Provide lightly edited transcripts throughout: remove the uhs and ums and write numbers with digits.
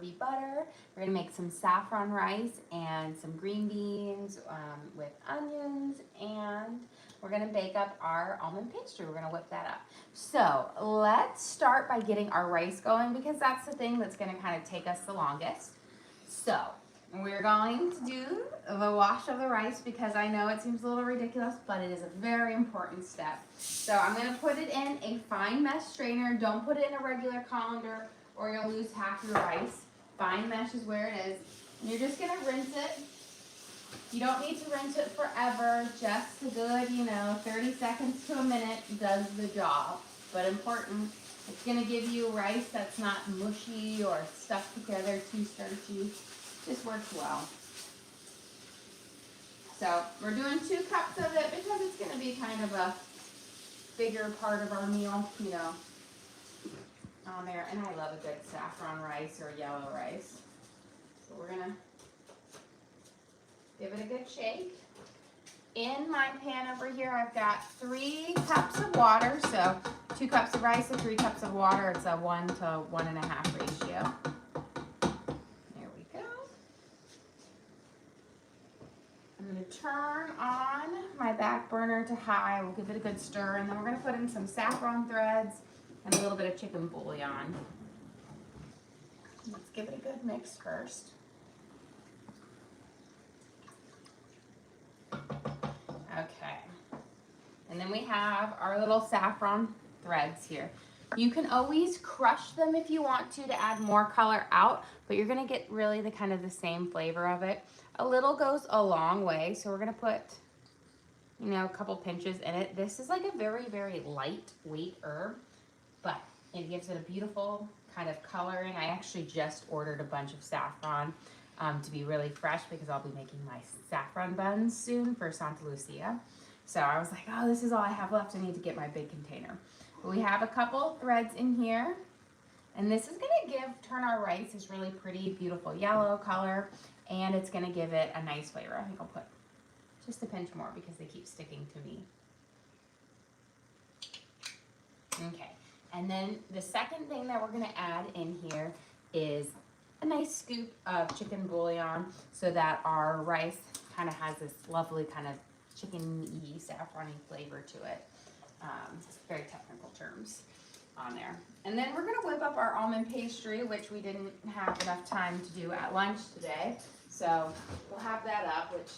roti butter. We're gonna make some saffron rice and some green beans with onions, and we're gonna bake up our almond pastry. We're gonna whip that up. So let's start by getting our rice going because that's the thing that's gonna kind of take us the longest. So we're going to do the wash of the rice because I know it seems a little ridiculous, but it is a very important step. So I'm going to put it in a fine mesh strainer. Don't put it in a regular colander or you'll lose half your rice. Fine mesh is where it is. And you're just going to rinse it. You don't need to rinse it forever. Just a good, 30 seconds to a minute does the job. But important, it's going to give you rice that's not mushy or stuck together, too starchy. This works well. So we're doing 2 cups of it because it's going to be kind of a bigger part of our meal, on there. And I love a good saffron rice or yellow rice. So we're going to give it a good shake. In my pan over here, I've got 3 cups of water. So 2 cups of rice and 3 cups of water. It's a 1 to 1.5 ratio. I'm going to turn on my back burner to high. We'll give it a good stir, and then we're going to put in some saffron threads and a little bit of chicken bouillon. Let's give it a good mix first. Okay. And then we have our little saffron threads here. You can always crush them if you want to add more color out, but you're going to get really the kind of the same flavor of it. A little goes a long way, so we're going to put, a couple pinches in it. This is like a very, very lightweight herb, but it gives it a beautiful kind of coloring. I actually just ordered a bunch of saffron to be really fresh because I'll be making my saffron buns soon for Santa Lucia. So I was like, oh, this is all I have left. I need to get my big container. But we have a couple threads in here, and this is going to turn our rice this really pretty, beautiful yellow color, and it's going to give it a nice flavor. I think I'll put just a pinch more because they keep sticking to me. Okay, and then the second thing that we're going to add in here is a nice scoop of chicken bouillon so that our rice kind of has this lovely kind of chicken-y, saffron-y flavor to it. Very technical terms on there. And then we're going to whip up our almond pastry, which we didn't have enough time to do at lunch today. So we'll have that up, which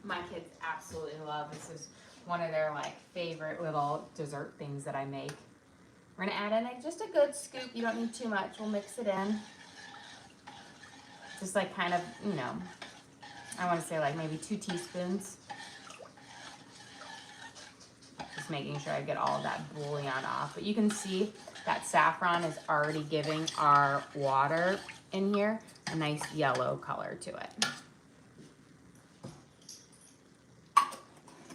my kids absolutely love. This is one of their favorite little dessert things that I make. We're going to add in just a good scoop. You don't need too much. We'll mix it in. Just kind of, I want to say maybe 2 teaspoons. Just making sure I get all of that bouillon off. But you can see that saffron is already giving our water in here a nice yellow color to it.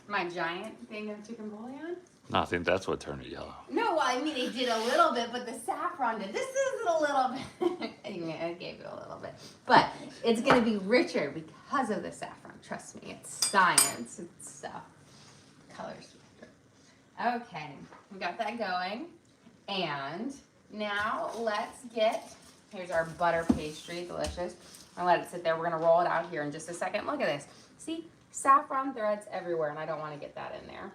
My giant thing of chicken bouillon. No, I think that's what turned it yellow. No, well, I mean, it did a little bit, but the saffron did. This is a little bit. Anyway, I gave it a little bit. But it's going to be richer because of the saffron. Trust me, it's science. It's colors. Okay, we got that going. And now let's here's our butter pastry, delicious. I'll let it sit there. We're going to roll it out here in just a second. Look at this. See, saffron threads everywhere, and I don't want to get that in there.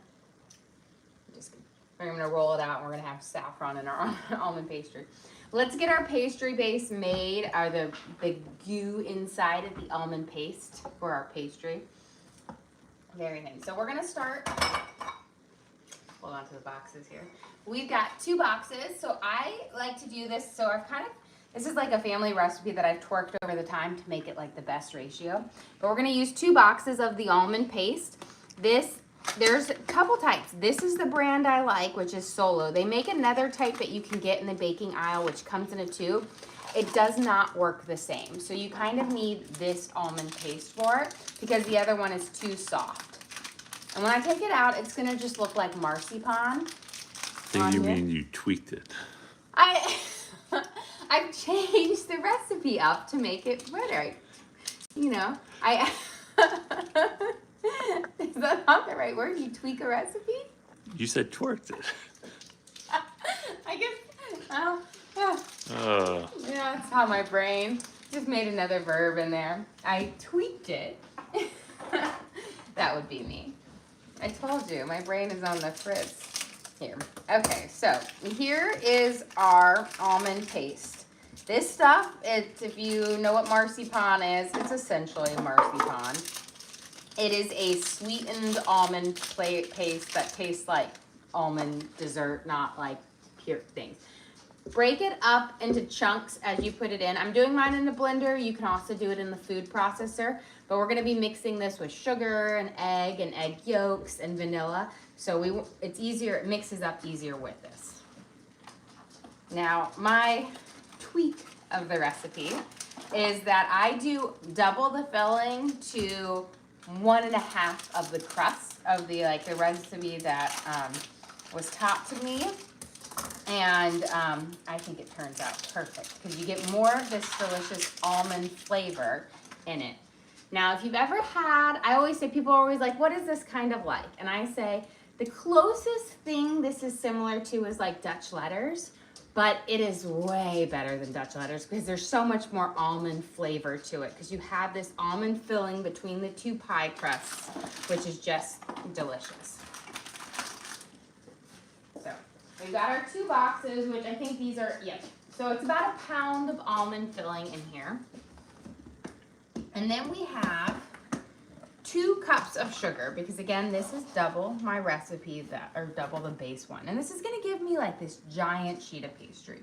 We're going to roll it out, and we're going to have saffron in our almond pastry. Let's get our pastry base made, or the goo inside of the almond paste for our pastry. Very nice. So we're going to start. Hold on to the boxes here. We've got 2 boxes. So I like to do this. So this is like a family recipe that I've twerked over the time to make it the best ratio. But we're going to use 2 boxes of the almond paste. There's a couple types. This is the brand I like, which is Solo. They make another type that you can get in the baking aisle, which comes in a tube. It does not work the same. So you kind of need this almond paste for it because the other one is too soft. And when I take it out, it's going to just look like marzipan. You mean you tweaked it? I've changed the recipe up to make it better. Is that not the right word? You tweak a recipe? You said twerked it. I guess, yeah, That's how my brain just made another verb in there. I tweaked it. That would be me. I told you, my brain is on the fritz here. Okay, so here is our almond paste. This stuff, if you know what marzipan is, it's essentially marzipan. It is a sweetened almond paste that tastes like almond dessert, not like pure things. Break it up into chunks as you put it in. I'm doing mine in the blender. You can also do it in the food processor, but we're gonna be mixing this with sugar and egg yolks and vanilla. So it's easier, it mixes up easier with this. Now, my tweak of the recipe is that I do double the filling to 1.5 of the crust of the recipe that was taught to me. And I think it turns out perfect because you get more of this delicious almond flavor in it. Now, if you've ever had, I always say, people are always like, what is this kind of like? And I say, the closest thing this is similar to is like Dutch letters, but it is way better than Dutch letters because there's so much more almond flavor to it because you have this almond filling between the two pie crusts, which is just delicious. So we've got our 2 boxes, which I think these are, yep. So it's about 1 pound of almond filling in here. And then we have 2 cups of sugar because again, this is double my recipe or double the base one. And this is gonna give me like this giant sheet of pastry.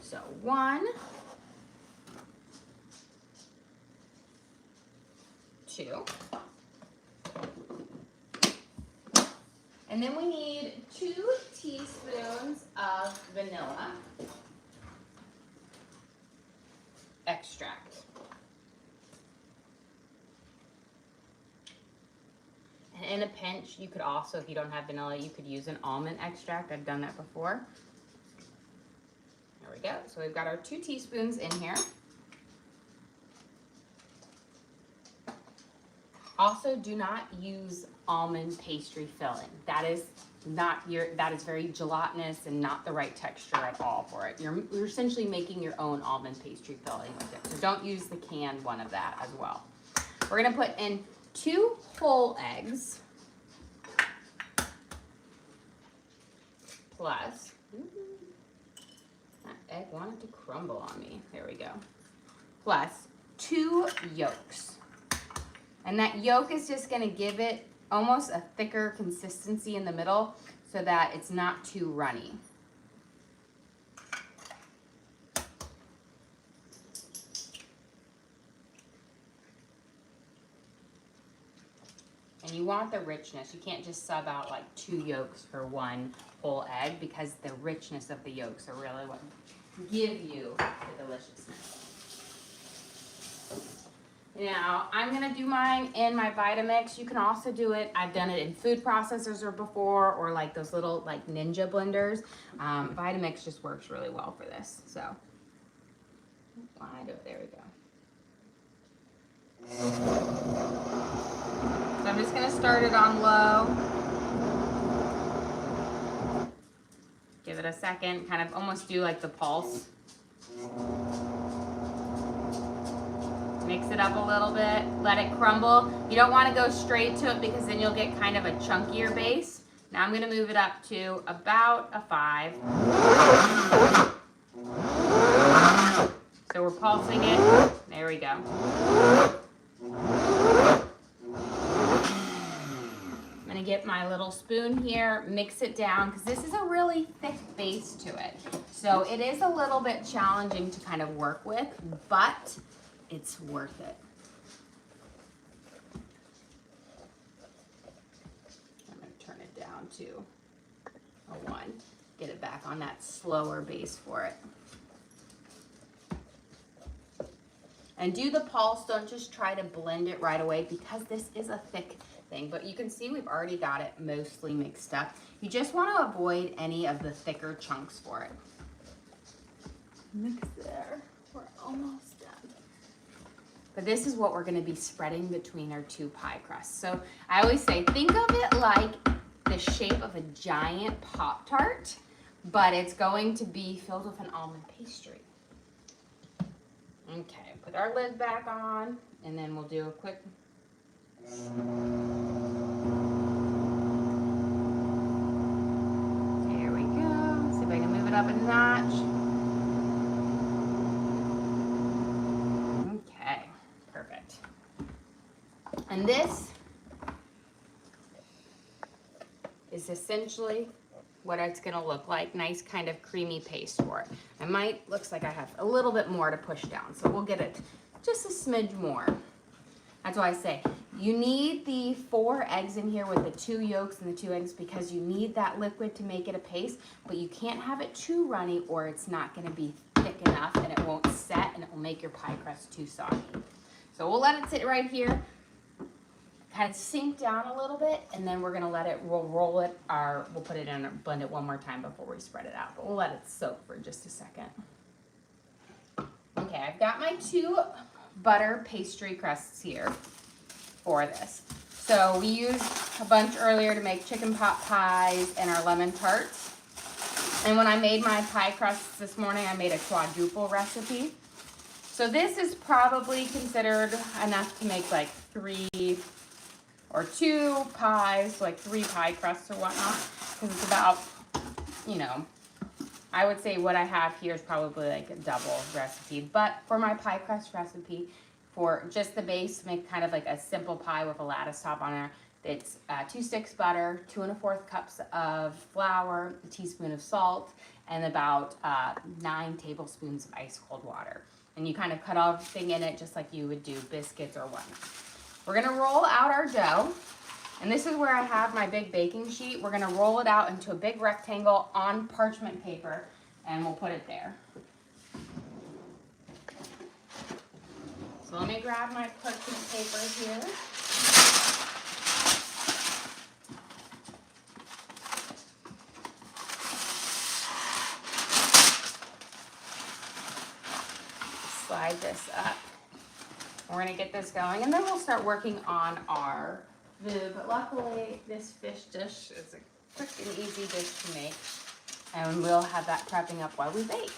So 1, 2. And then we need 2 teaspoons of vanilla extract. And in a pinch, you could also, if you don't have vanilla, you could use an almond extract. I've done that before. There we go. So we've got our 2 teaspoons in here. Also, do not use almond pastry filling. That is very gelatinous and not the right texture at all for it. You're essentially making your own almond pastry filling with it. So don't use the canned one of that as well. We're gonna put in 2 whole eggs plus, that egg wanted to crumble on me. There we go. Plus 2 yolks. And that yolk is just gonna give it almost a thicker consistency in the middle so that it's not too runny. And you want the richness. You can't just sub out like 2 yolks for 1 whole egg because the richness of the yolks are really what give you the deliciousness. Now, I'm gonna do mine in my Vitamix. You can also do it, I've done it in food processors before or like those little like Ninja blenders. Vitamix just works really well for this. So, why do it? There we go. So I'm just gonna start it on low. Give it a second, kind of almost do like the pulse. Mix it up a little bit, let it crumble. You don't wanna go straight to it because then you'll get kind of a chunkier base. Now I'm gonna move it up to about a 5. So we're pulsing it, there we go. I'm gonna get my little spoon here, mix it down, because this is a really thick base to it. So it is a little bit challenging to kind of work with, but it's worth it. I'm gonna turn it down to a 1. Get it back on that slower base for it. And do the pulse, don't just try to blend it right away because this is a thick thing. But you can see we've already got it mostly mixed up. You just want to avoid any of the thicker chunks for it. Mix there, we're almost done. But this is what we're gonna be spreading between our 2 pie crusts. So I always say, think of it like the shape of a giant Pop-Tart, but it's going to be filled with an almond pastry. Okay, put our lid back on, and then we'll do a quick. Here we go. See if I can move it up a notch. Okay, perfect. And this is essentially what it's gonna look like. Nice kind of creamy paste for it. Looks like I have a little bit more to push down, so we'll get it just a smidge more. That's why I say you need the 4 eggs in here with the 2 yolks and the 2 eggs because you need that liquid to make it a paste, but you can't have it too runny or it's not gonna be thick enough and it won't set and it will make your pie crust too soggy. So we'll let it sit right here, kind of sink down a little bit, and then we're gonna let it roll it, or we'll put it in and blend it one more time before we spread it out, but we'll let it soak for just a second. Okay, I've got my 2 butter pastry crusts here for this. So we used a bunch earlier to make chicken pot pies and our lemon tarts. And when I made my pie crusts this morning, I made a quadruple recipe. So this is probably considered enough to make like 3 or 2 pies, like 3 pie crusts or whatnot, because it's about, you know, I would say what I have here is probably like a double recipe. But for my pie crust recipe, for just the base, make kind of like a simple pie with a lattice top on there. It's 2 sticks butter, 2 1/4 cups of flour, a teaspoon of salt, and about 9 tablespoons of ice cold water. And you kind of cut everything in it just like you would do biscuits or whatnot. We're gonna roll out our dough. And this is where I have my big baking sheet. We're gonna roll it out into a big rectangle on parchment paper, and we'll put it there. So let me grab my parchment paper here. Slide this up. We're gonna get this going, and then we'll start working on our food. But luckily, this fish dish is a quick and easy dish to make, and we'll have that prepping up while we bake.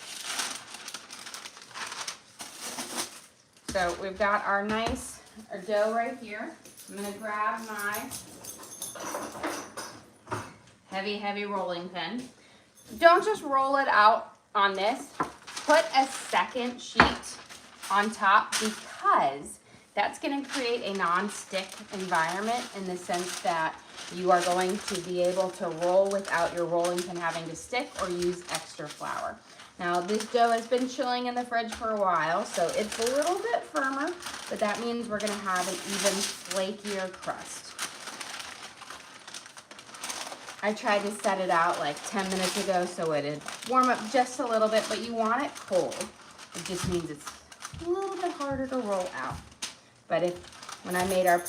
So we've got our dough right here. I'm gonna grab my heavy rolling pin. Don't just roll it out on this. Put a second sheet on top because that's going to create a non-stick environment in the sense that you are going to be able to roll without your rolling pin having to stick or use extra flour. Now this dough has been chilling in the fridge for a while, so it's a little bit firmer, but that means we're going to have an even flakier crust. I tried to set it out like 10 minutes ago so it'd warm up just a little bit, but you want it cold. It just means it's a little bit harder to roll out. But when I made our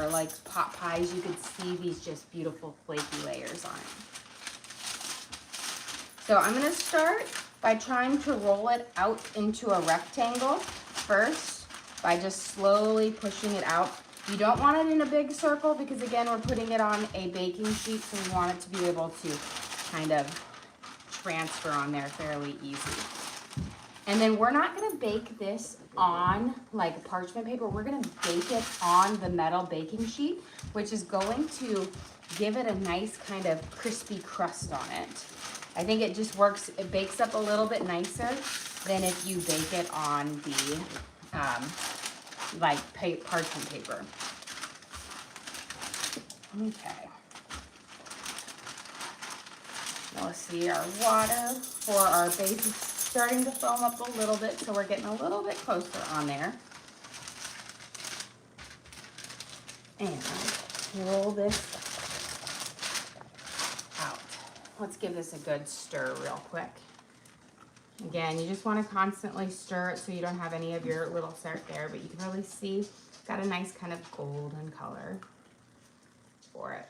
like pot pies, you could see these just beautiful flaky layers on it. So I'm gonna start by trying to roll it out into a rectangle first by just slowly pushing it out. You don't want it in a big circle because again, we're putting it on a baking sheet, so we want it to be able to kind of transfer on there fairly easy. And then we're not gonna bake this on like parchment paper. We're gonna bake it on the metal baking sheet, which is going to give it a nice kind of crispy crust on it. I think it just works, it bakes up a little bit nicer than if you bake it on the parchment paper. Okay. Now let's see, our water for our base is starting to foam up a little bit, so we're getting a little bit closer on there. And roll this out. Let's give this a good stir real quick. Again, you just want to constantly stir it so you don't have any of your little syrup there, but you can really see it's got a nice kind of golden color for it.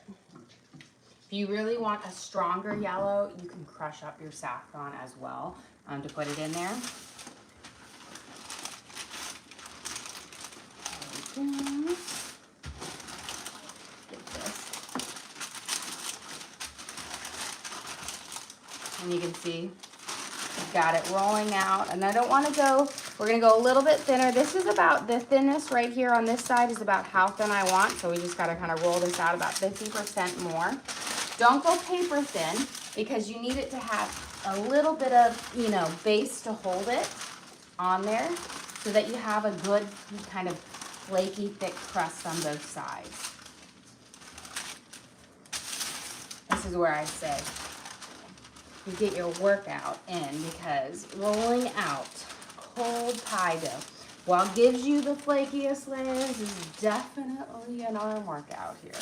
If you really want a stronger yellow, you can crush up your saffron as well to put it in there. There we go. Get this. And you can see Got it rolling out, and I don't want to go, we're going to go a little bit thinner. This is about, the thinness right here on this side is about how thin I want, so we just got to kind of roll this out about 50% more. Don't go paper thin, because you need it to have a little bit of, you know, base to hold it on there, so that you have a good kind of flaky, thick crust on both sides. This is where I say, you get your workout in, because rolling out cold pie dough, while it gives you the flakiest layers, is definitely an arm workout here.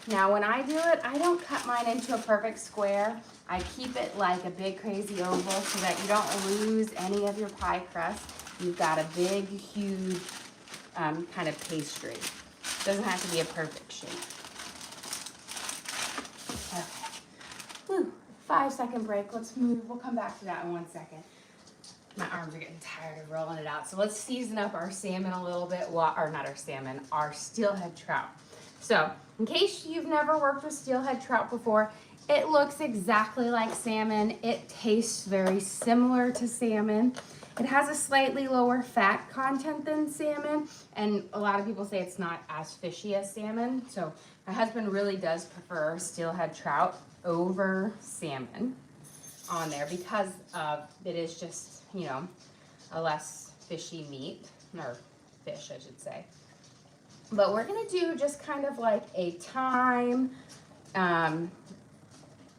Now when I do it, I don't cut mine into a perfect square. I keep it like a big crazy oval so that you don't lose any of your pie crust. You've got a big, huge kind of pastry. Doesn't have to be a perfect shape. Okay. Whew. 5-second break. Let's move. We'll come back to that in 1 second. My arms are getting tired of rolling it out. So let's season up our salmon a little bit. Well, or not our salmon, our steelhead trout. So in case you've never worked with steelhead trout before, it looks exactly like salmon. It tastes very similar to salmon. It has a slightly lower fat content than salmon, and a lot of people say it's not as fishy as salmon. So my husband really does prefer steelhead trout over salmon on there, because it is just, you know, a less fishy meat, or fish I should say. But we're gonna do just kind of like a thyme.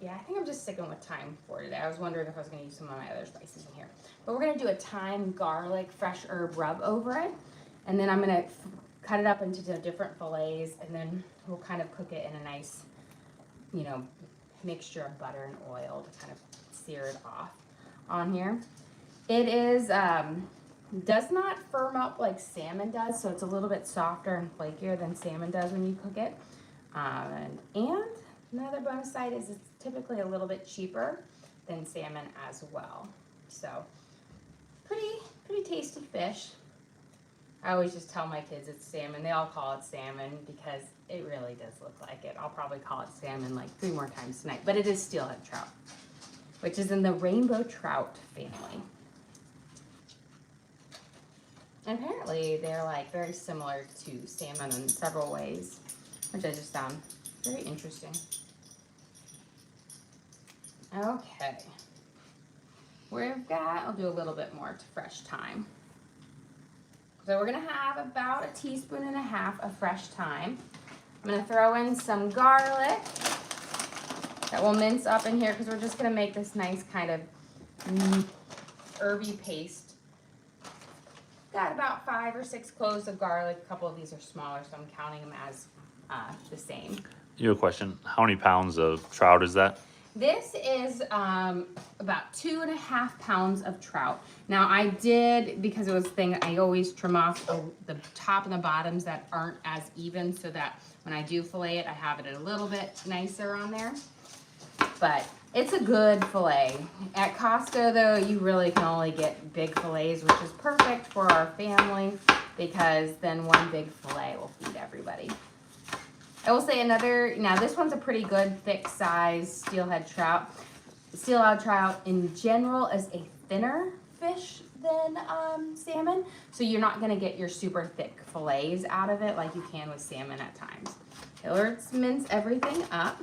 Yeah, I think I'm just sticking with thyme for today. I was wondering if I was gonna use some of my other spices in here. But we're gonna do a thyme, garlic, fresh herb rub over it. And then I'm gonna cut it up into the different fillets, and then we'll kind of cook it in a nice, you know, mixture of butter and oil to kind of sear it off on here. It is, does not firm up like salmon does, so it's a little bit softer and flakier than salmon does when you cook it. And another bonus side is it's typically a little bit cheaper than salmon as well. So pretty tasty fish. I always just tell my kids it's salmon. They all call it salmon because it really does look like it. I'll probably call it salmon like 3 more times tonight, but it is steelhead trout, which is in the rainbow trout family. And apparently they're like very similar to salmon in several ways, which I just found very interesting. Okay. We've got, I'll do a little bit more to fresh thyme. So we're gonna have about 1.5 teaspoons of fresh thyme. I'm gonna throw in some garlic that we'll mince up in here, because we're just gonna make this nice kind of herby paste. Got about 5 or 6 cloves of garlic. A couple of these are smaller, so I'm counting them as the same. You have a question? How many pounds of trout is that? This is about 2.5 pounds of trout. Now I did, because it was a thing, I always trim off the top and the bottoms that aren't as even, so that when I do fillet it, I have it a little bit nicer on there. But it's a good fillet. At Costco though, you really can only get big fillets, which is perfect for our family, because then one big fillet will feed everybody. I will say another, now this one's a pretty good thick size steelhead trout. Steelhead trout in general is a thinner fish than salmon, so you're not gonna get your super thick fillets out of it like you can with salmon at times. Let's mince everything up.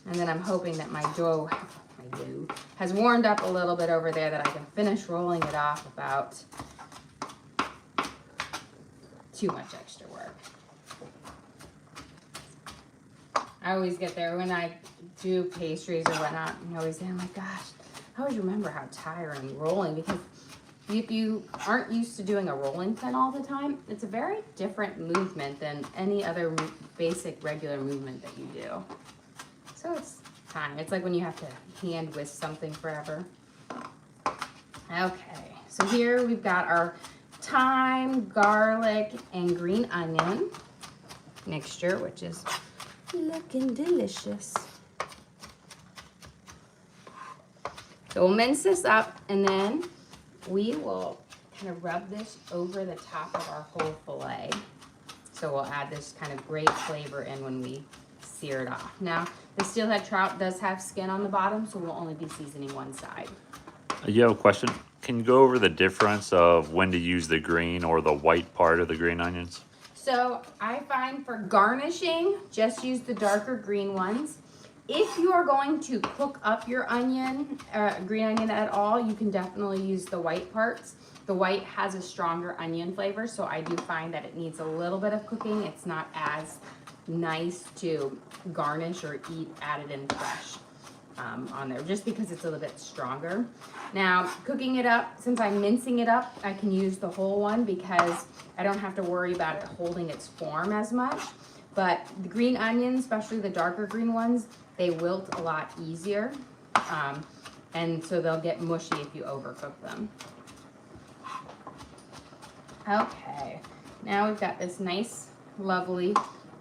And then I'm hoping that my dough has warmed up a little bit over there, that I can finish rolling it off without too much extra work. I always get there when I do pastries or whatnot, and I always say, oh my gosh, I always remember how tiring rolling, because if you aren't used to doing a rolling pin all the time, it's a very different movement than any other basic regular movement that you do. So it's time. It's like when you have to hand whisk something forever. Okay, so here we've got our thyme, garlic, and green onion mixture, which is looking delicious. So we'll mince this up, and then we will kind of rub this over the top of our whole fillet. So we'll add this kind of great flavor in when we sear it off. Now, the steelhead trout does have skin on the bottom, so we'll only be seasoning one side. You have a question? Can you go over the difference of when to use the green or the white part of the green onions? So I find for garnishing, just use the darker green ones. If you are going to cook up your onion, green onion at all, you can definitely use the white parts. The white has a stronger onion flavor, so I do find that it needs a little bit of cooking. It's not as nice to garnish or eat added in fresh on there, just because it's a little bit stronger. Now, cooking it up, since I'm mincing it up, I can use the whole one because I don't have to worry about it holding its form as much. But the green onions, especially the darker green ones, they wilt a lot easier. And so they'll get mushy if you overcook them. Okay, now we've got this nice, lovely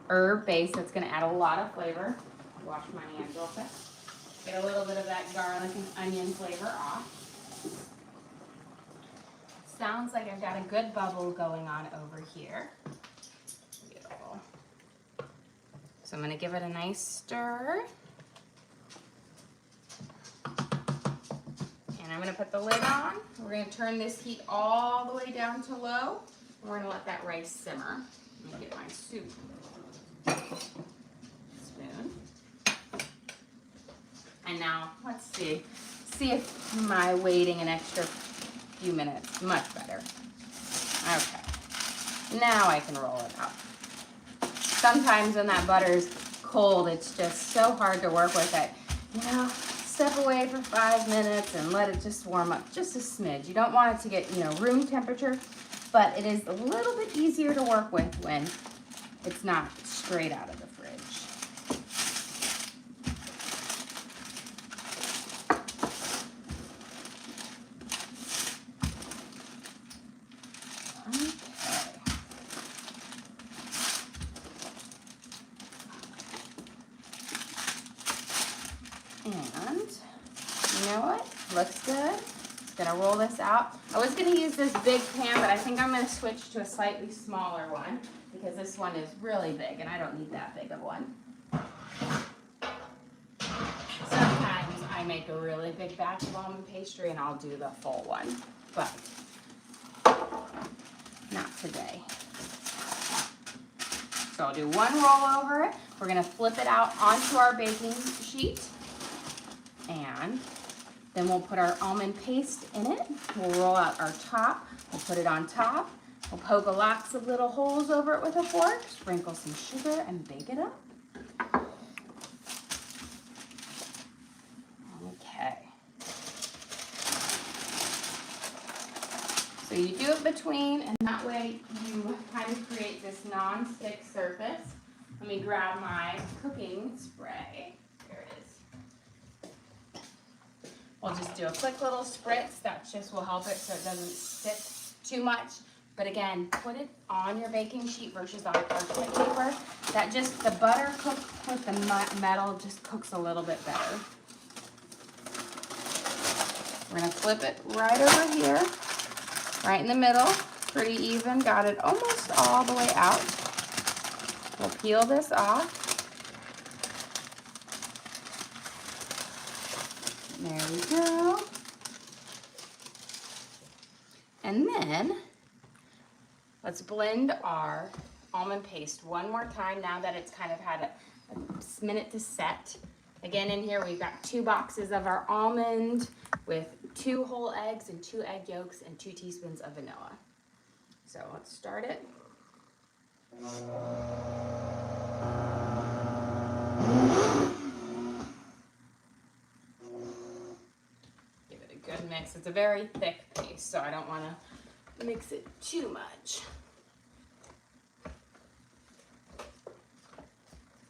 herb base that's gonna add a lot of flavor. Wash my hands real quick. Get a little bit of that garlic and onion flavor off. Sounds like I've got a good bubble going on over here. Beautiful. So I'm gonna give it a nice stir. And I'm gonna put the lid on. We're gonna turn this heat all the way down to low. And we're gonna let that rice simmer. Let me get my soup spoon. And now, let's see if my waiting an extra few minutes, much better. Okay, now I can roll it out. Sometimes when that butter's cold, it's just so hard to work with it. You know, step away for 5 minutes and let it just warm up just a smidge. You don't want it to get, room temperature, but it is a little bit easier to work with when it's not straight out of the fridge. And you know what? Looks good. Just gonna roll this out. I was gonna use this big pan, but I think I'm gonna switch to a slightly smaller one because this one is really big and I don't need that big of one. Sometimes I make a really big batch of almond pastry and I'll do the full one, but not today. So I'll do one roll over it. We're gonna flip it out onto our baking sheet. And then we'll put our almond paste in it. We'll roll out our top. We'll put it on top. We'll poke lots of little holes over it with a fork. Sprinkle some sugar and bake it up. Okay. So you do it between, and that way you kind of create this non-stick surface. Let me grab my cooking spray. We'll just do a quick little spritz. That just will help it so it doesn't stick too much. But again, put it on your baking sheet versus on parchment paper. That just, the butter cooked with the metal just cooks a little bit better. We're gonna flip it right over here, right in the middle, pretty even. Got it almost all the way out. We'll peel this off. There we go. And then let's blend our almond paste one more time now that it's kind of had a minute to set. Again, in here we've got 2 boxes of our almond with 2 whole eggs and 2 egg yolks and 2 teaspoons of vanilla. So let's start it. Good mix. It's a very thick paste, so I don't want to mix it too much.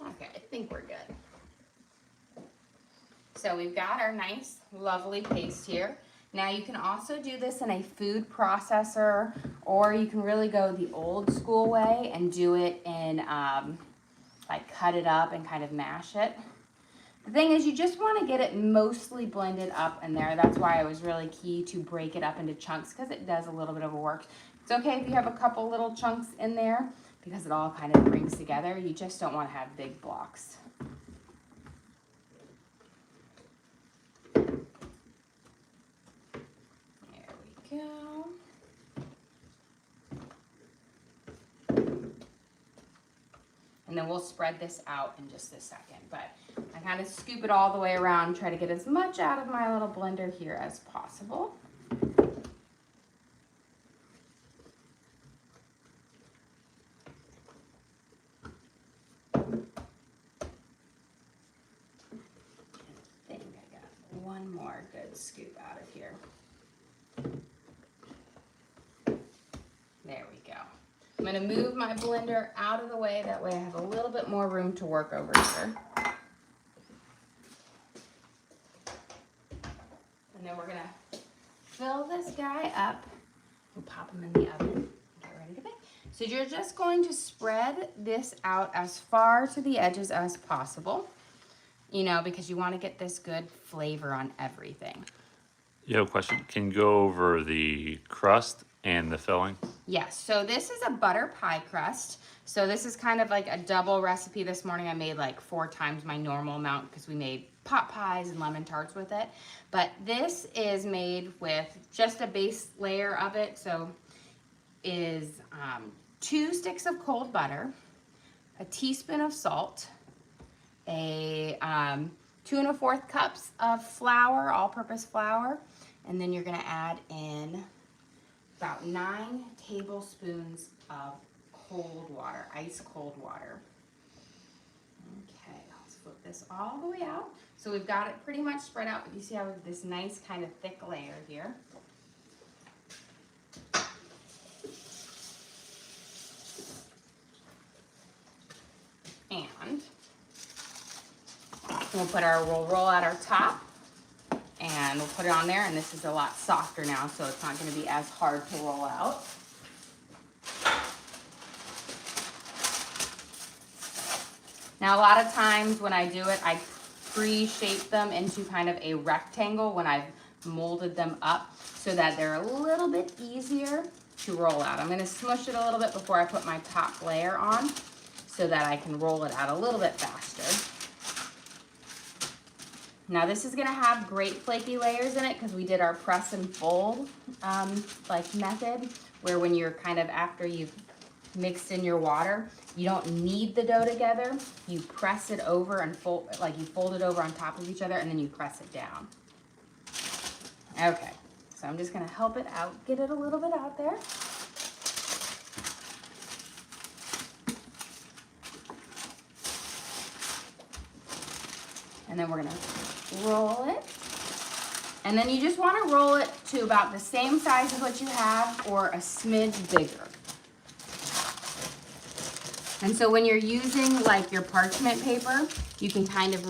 Okay, I think we're good. So we've got our nice, lovely paste here. Now you can also do this in a food processor, or you can really go the old school way and do it in, like cut it up and kind of mash it. The thing is, you just want to get it mostly blended up in there. That's why it was really key to break it up into chunks, because it does a little bit of work. It's okay if you have a couple little chunks in there because it all kind of brings together. You just don't want to have big blocks. There we go. And then we'll spread this out in just a second. But I kind of scoop it all the way around, try to get as much out of my little blender here as possible. I think I got one more good scoop out of here. There we go. I'm going to move my blender out of the way. That way I have a little bit more room to work over here. And then we're going to fill this guy up and pop him in the oven and get ready to bake. So you're just going to spread this out as far to the edges as possible, you know, because you want to get this good flavor on everything. You have a question? Can you go over the crust and the filling? Yes, so this is a butter pie crust. So this is kind of like a double recipe. This morning I made like 4 times my normal amount because we made pot pies and lemon tarts with it. But this is made with just a base layer of it. So is 2 sticks of cold butter, a teaspoon of salt, a 2 1/4 cups of flour, all-purpose flour, and then you're gonna add in about 9 tablespoons of cold water, ice cold water. Okay, let's flip this all the way out. So we've got it pretty much spread out, but you see how we have this nice kind of thick layer here. And we'll roll out our top. And we'll put it on there, and this is a lot softer now, so it's not going to be as hard to roll out. Now, a lot of times when I do it, I pre-shape them into kind of a rectangle when I've molded them up so that they're a little bit easier to roll out. I'm going to smush it a little bit before I put my top layer on so that I can roll it out a little bit faster. Now this is gonna have great flaky layers in it because we did our press and fold like method, where when you're kind of after you've mixed in your water, you don't knead the dough together. You press it over and fold, like you fold it over on top of each other, and then you press it down. Okay, so I'm just gonna help it out, get it a little bit out there. And then we're gonna roll it. And then you just wanna roll it to about the same size as what you have or a smidge bigger. And so when you're using like your parchment paper, you can kind of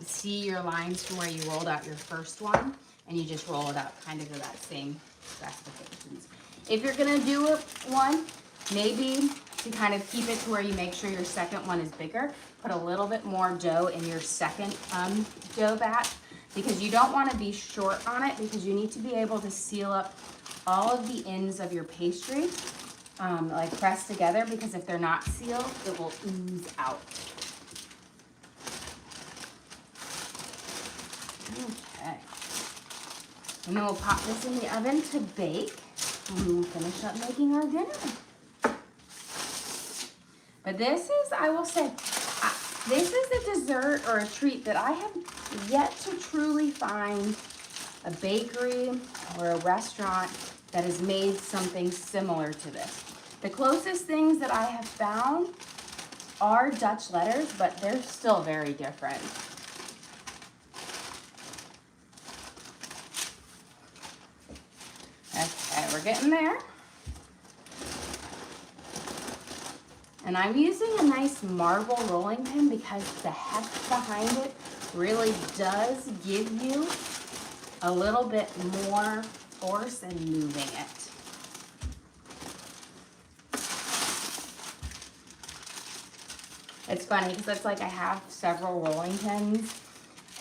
see your lines from where you rolled out your first one, and you just roll it out kind of to that same specifications. If you're gonna do one, maybe to kind of keep it to where you make sure your second one is bigger, put a little bit more dough in your second dough batch, because you don't want to be short on it, because you need to be able to seal up all of the ends of your pastry, like pressed together, because if they're not sealed, it will ooze out. Okay. And then we'll pop this in the oven to bake, and we'll finish up making our dinner. But this is, I will say, this is a dessert or a treat that I have yet to truly find a bakery or a restaurant that has made something similar to this. The closest things that I have found are Dutch letters, but they're still very different. Okay, we're getting there. And I'm using a nice marble rolling pin because the heft behind it really does give you a little bit more force in moving it. It's funny because it's like I have several rolling pins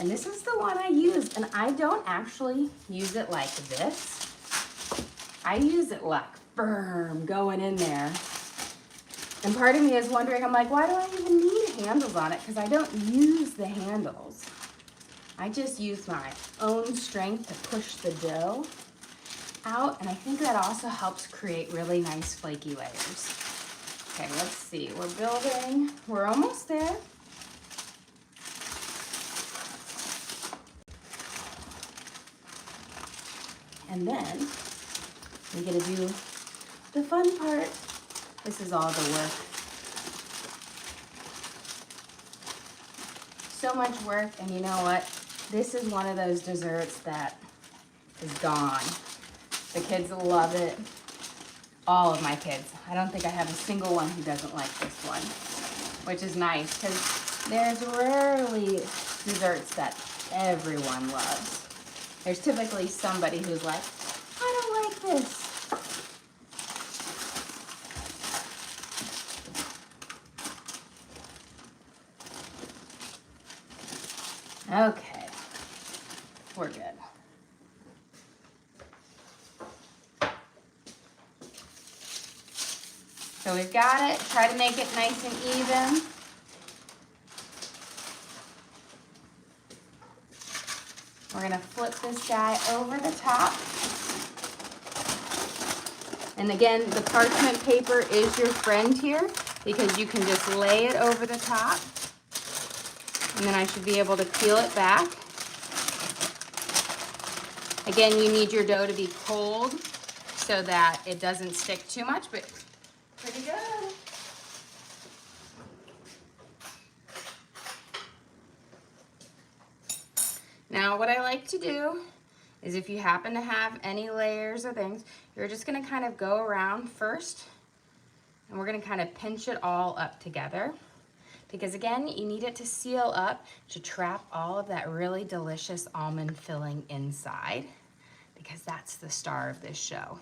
And this is the one I use, and I don't actually use it like this. I use it like firm going in there. And part of me is wondering, I'm like, why do I even need handles on it? Because I don't use the handles. I just use my own strength to push the dough out, and I think that also helps create really nice flaky layers. Okay, let's see, we're building, we're almost there. And then we get to do the fun part. This is all the work. So much work, and you know what? This is one of those desserts that is gone. The kids love it. All of my kids. I don't think I have a single one who doesn't like this one, which is nice because there's rarely desserts that everyone loves. There's typically somebody who's like, I don't like this. Okay, we're good. So we've got it. Try to make it nice and even. We're gonna flip this guy over the top. And again, the parchment paper is your friend here because you can just lay it over the top. And then I should be able to peel it back. Again, you need your dough to be cold so that it doesn't stick too much, but pretty good. Now, what I like to do is if you happen to have any layers or things, you're just gonna kind of go around first, and we're gonna kind of pinch it all up together. Because again, you need it to seal up to trap all of that really delicious almond filling inside, because that's the star of this show.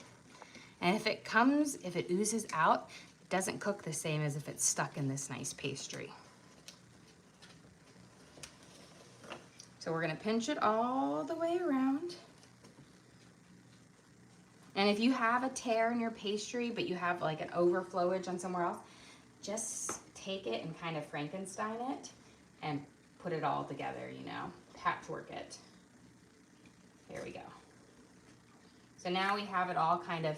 And if it oozes out, it doesn't cook the same as if it's stuck in this nice pastry. So we're gonna pinch it all the way around. And if you have a tear in your pastry, but you have like an overflowage on somewhere else, just take it and kind of Frankenstein it and put it all together, you know, patchwork it. There we go. So now we have it all kind of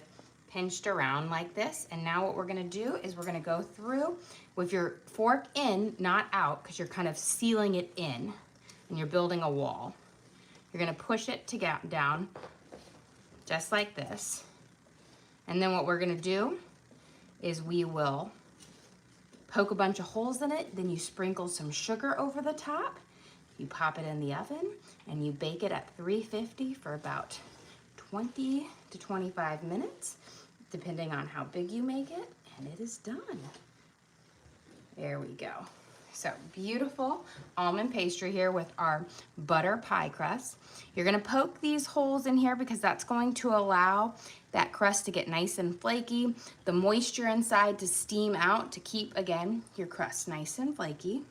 pinched around like this. And now what we're gonna do is we're gonna go through with your fork in, not out, because you're kind of sealing it in and you're building a wall. You're gonna push it to get down just like this. And then what we're gonna do is we will poke a bunch of holes in it, then you sprinkle some sugar over the top, you pop it in the oven, and you bake it at 350 for about 20 to 25 minutes, depending on how big you make it, and it is done. There we go. So beautiful almond pastry here with our butter pie crust. You're gonna poke these holes in here because that's going to allow that crust to get nice and flaky, the moisture inside to steam out to keep, again, your crust nice and flaky.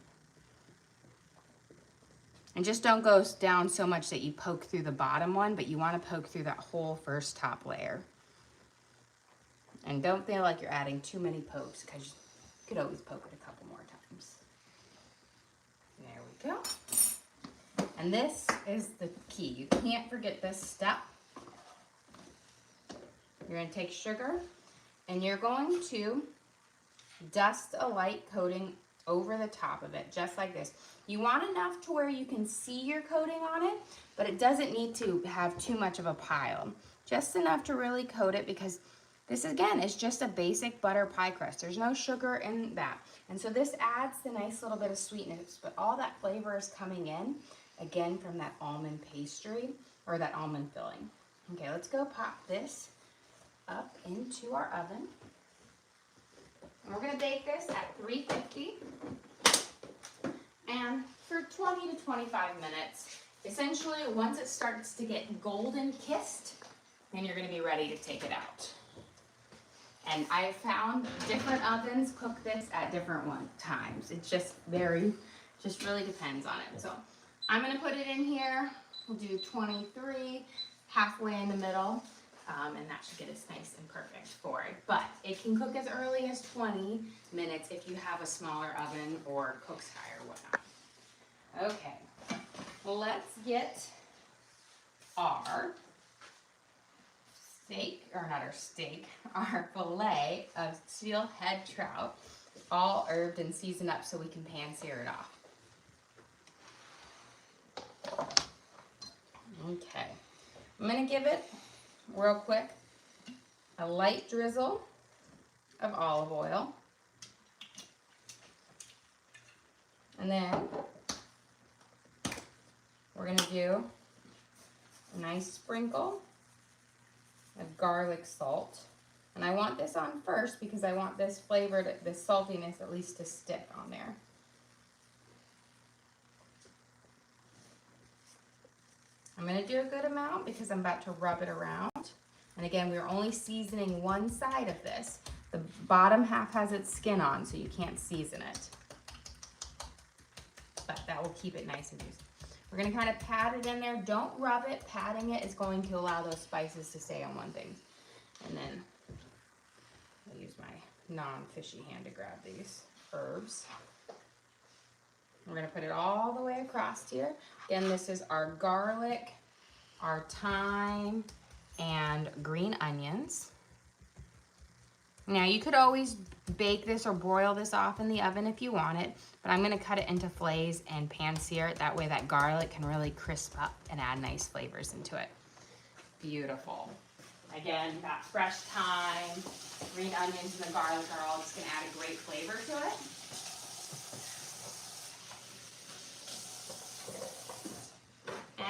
And just don't go down so much that you poke through the bottom one, but you wanna poke through that whole first top layer. And don't feel like you're adding too many pokes because you could always poke it a couple more times. There we go. And this is the key. You can't forget this step. You're gonna take sugar and you're going to dust a light coating over the top of it, just like this. You want enough to where you can see your coating on it, but it doesn't need to have too much of a pile. Just enough to really coat it, because this, again, is just a basic butter pie crust. There's no sugar in that. And so this adds the nice little bit of sweetness, but all that flavor is coming in, again, from that almond pastry, or that almond filling. Okay, let's go pop this up into our oven. And we're gonna bake this at 350 and for 20 to 25 minutes. Essentially, once it starts to get golden kissed, then you're gonna be ready to take it out. And I found different ovens cook this at different times. It's just really depends on it. So I'm gonna put it in here. We'll do 23, halfway in the middle, and that should get us nice and perfect for it. But it can cook as early as 20 minutes if you have a smaller oven or cooks high or whatnot. Okay, well, let's get our steak, or not our steak, our fillet of steelhead trout, all herbed and seasoned up so we can pan sear it off. Okay, I'm gonna give it, real quick, a light drizzle of olive oil. And then we're gonna do a nice sprinkle of garlic salt. And I want this on first because I want this flavor, this saltiness at least to stick on there. I'm gonna do a good amount because I'm about to rub it around. And again, we're only seasoning one side of this. The bottom half has its skin on, so you can't season it. But that will keep it nice and juicy. We're gonna kind of pat it in there. Don't rub it. Patting it is going to allow those spices to stay on one thing. And then I'll use my non-fishy hand to grab these herbs. We're gonna put it all the way across here. Again, this is our garlic, our thyme, and green onions. Now you could always bake this or broil this off in the oven if you want it, but I'm gonna cut it into fillets and pan sear it. That way that garlic can really crisp up and add nice flavors into it. Beautiful. Again, that fresh thyme, green onions, and the garlic are all just gonna add a great flavor to it.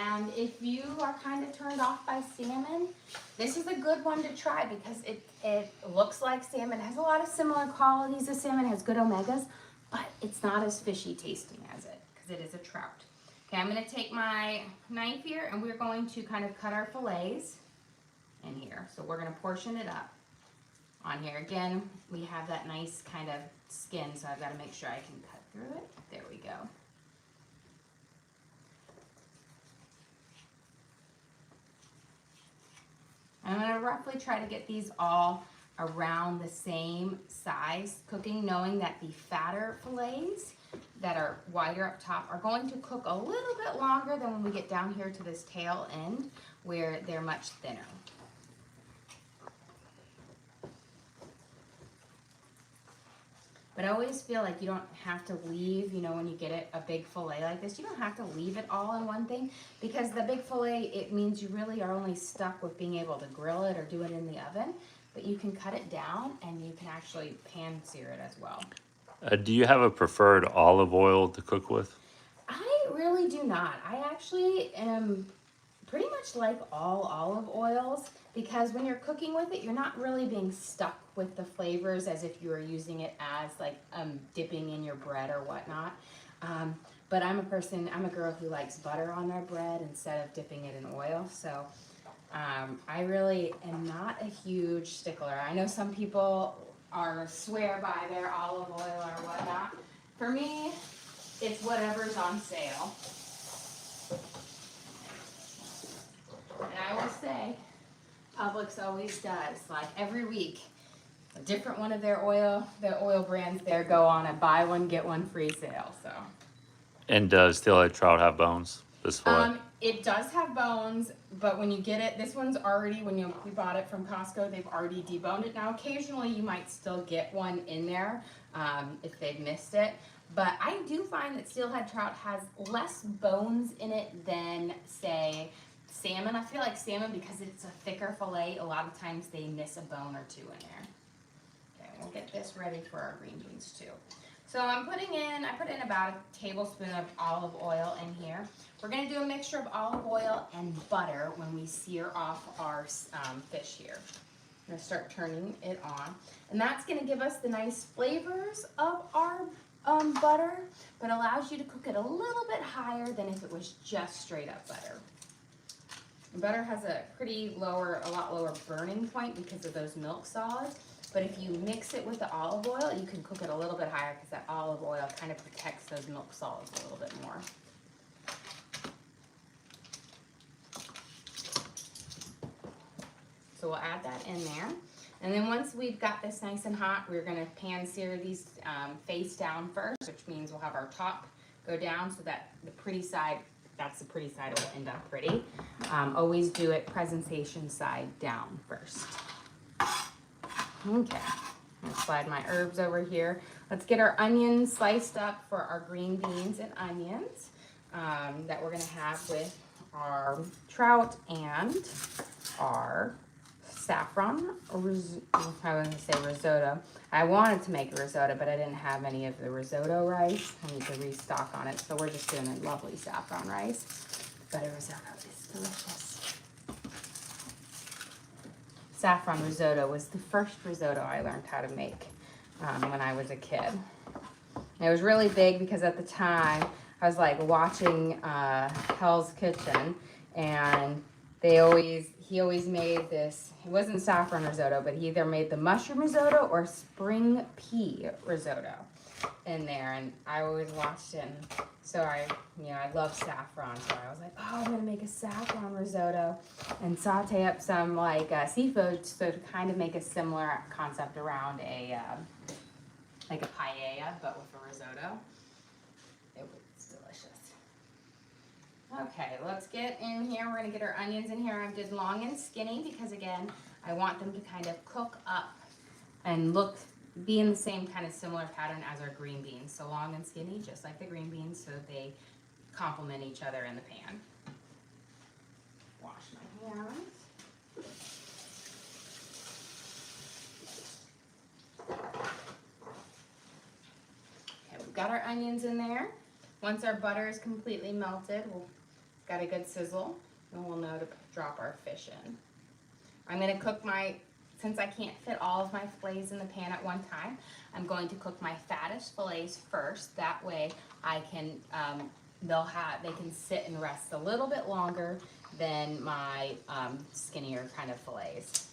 And if you are kind of turned off by salmon, this is a good one to try because it looks like salmon. It has a lot of similar qualities of salmon. It has good omegas, but it's not as fishy tasting as it because it is a trout. Okay, I'm going to take my knife here and we're going to kind of cut our fillets in here. So we're going to portion it up on here. Again, we have that nice kind of skin, so I've got to make sure I can cut through it. There we go. I'm going to roughly try to get these all around the same size cooking, knowing that the fatter fillets that are wider up top are going to cook a little bit longer than when we get down here to this tail end where they're much thinner. But I always feel like you don't have to leave, you know, when you get it, a big fillet like this, you don't have to leave it all in one thing because the big fillet, it means you really are only stuck with being able to grill it or do it in the oven, but you can cut it down and you can actually pan sear it as well. Do you have a preferred olive oil to cook with? I really do not. I actually am pretty much like all olive oils because when you're cooking with it, you're not really being stuck with the flavors as if you were using it as like dipping in your bread or whatnot. But I'm a girl who likes butter on their bread instead of dipping it in oil. So I really am not a huge stickler. I know some people swear by their olive oil or whatnot. For me, it's whatever's on sale. And I will say, Publix always does, like every week, a different one of their oil brands there go on a buy one, get one free sale, so. And does Steelhead Trout have bones, this fillet? It does have bones, but when you get it, this one's already, we bought it from Costco, they've already deboned it. Now, occasionally you might still get one in there if they've missed it. But I do find that Steelhead Trout has less bones in it than, say, salmon. I feel like salmon, because it's a thicker fillet, a lot of times they miss a bone or two in there. Okay, we'll get this ready for our green beans too. So I put in about a tablespoon of olive oil in here. We're gonna do a mixture of olive oil and butter when we sear off our fish here. I'm gonna start turning it on. And that's gonna give us the nice flavors of our butter, but allows you to cook it a little bit higher than if it was just straight up butter. Butter has a lot lower burning point because of those milk solids. But if you mix it with the olive oil, you can cook it a little bit higher because that olive oil kind of protects those milk solids a little bit more. So we'll add that in there. And then once we've got this nice and hot, we're gonna pan sear these face down first, which means we'll have our top go down so that the pretty side, that's the pretty side, it will end up pretty. Always do it presentation side down first. Okay, I'm gonna slide my herbs over here. Let's get our onions sliced up for our green beans and onions that we're gonna have with our trout and our saffron, I was gonna say risotto. I wanted to make a risotto, but I didn't have any of the risotto rice. I need to restock on it, so we're just doing a lovely saffron rice. But a risotto is delicious. Saffron risotto was the first risotto I learned how to make when I was a kid. And it was really big because at the time I was like watching Hell's Kitchen, and he always made this, it wasn't saffron risotto, but he either made the mushroom risotto or spring pea risotto in there, and I always watched it. And so I love saffron, so I was like, oh, I'm gonna make a saffron risotto and saute up some like seafood, so to kind of make a similar concept around a like a paella, but with a risotto. It was delicious. Okay, let's get in here. We're gonna get our onions in here. I did long and skinny because again, I want them to kind of cook up and be in the same kind of similar pattern as our green beans. So long and skinny, just like the green beans, so they complement each other in the pan. Wash my hands. Okay, we've got our onions in there. Once our butter is completely melted, we've got a good sizzle, and we'll know to drop our fish in. I'm gonna cook since I can't fit all of my fillets in the pan at one time, I'm going to cook my fattest fillets first. That way I can, they can sit and rest a little bit longer than my skinnier kind of fillets.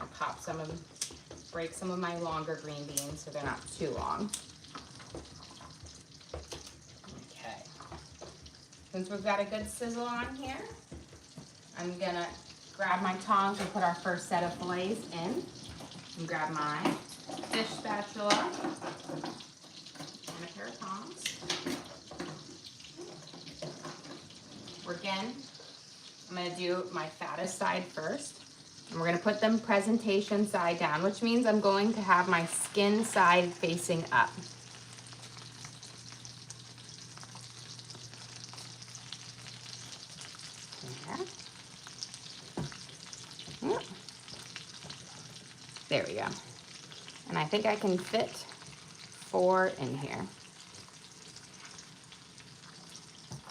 I'll break some of my longer green beans so they're not too long. Okay. Since we've got a good sizzle on here, I'm gonna grab my tongs and put our first set of fillets in. And grab my fish spatula and a pair of tongs. I'm gonna do my fattest side first. And we're gonna put them presentation side down, which means I'm going to have my skin side facing up. There we go. And I think I can fit 4 in here.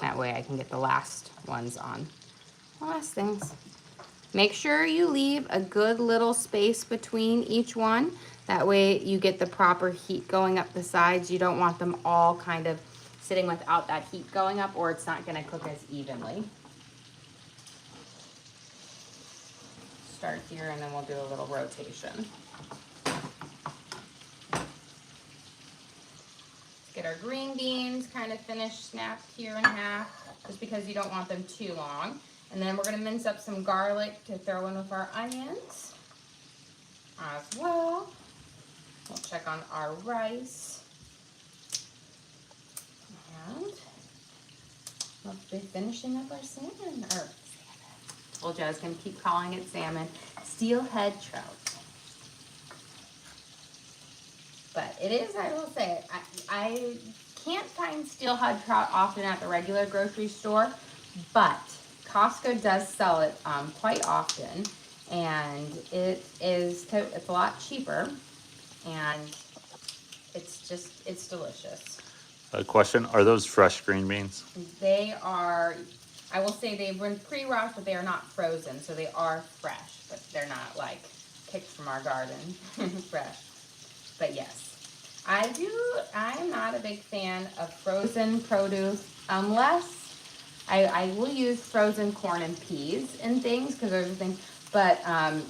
That way I can get the last ones on. The last things. Make sure you leave a good little space between each one. That way you get the proper heat going up the sides. You don't want them all kind of sitting without that heat going up, or it's not gonna cook as evenly. Start here and then we'll do a little rotation. Get our green beans kind of finished, snapped here in half, just because you don't want them too long. And then we're gonna mince up some garlic to throw in with our onions as well. We'll check on our rice. And we'll be finishing up our salmon. Well, Joe's gonna keep calling it salmon. Steelhead trout. But it is, I will say, I can't find steelhead trout often at the regular grocery store, but Costco does sell it quite often, and it's a lot cheaper, and it's delicious. A question, are those fresh green beans? They are, I will say they've been pre-washed, but they are not frozen, so they are fresh, but they're not like picked from our garden, fresh. But yes, I am not a big fan of frozen produce unless I will use frozen corn and peas and things, because those are things, but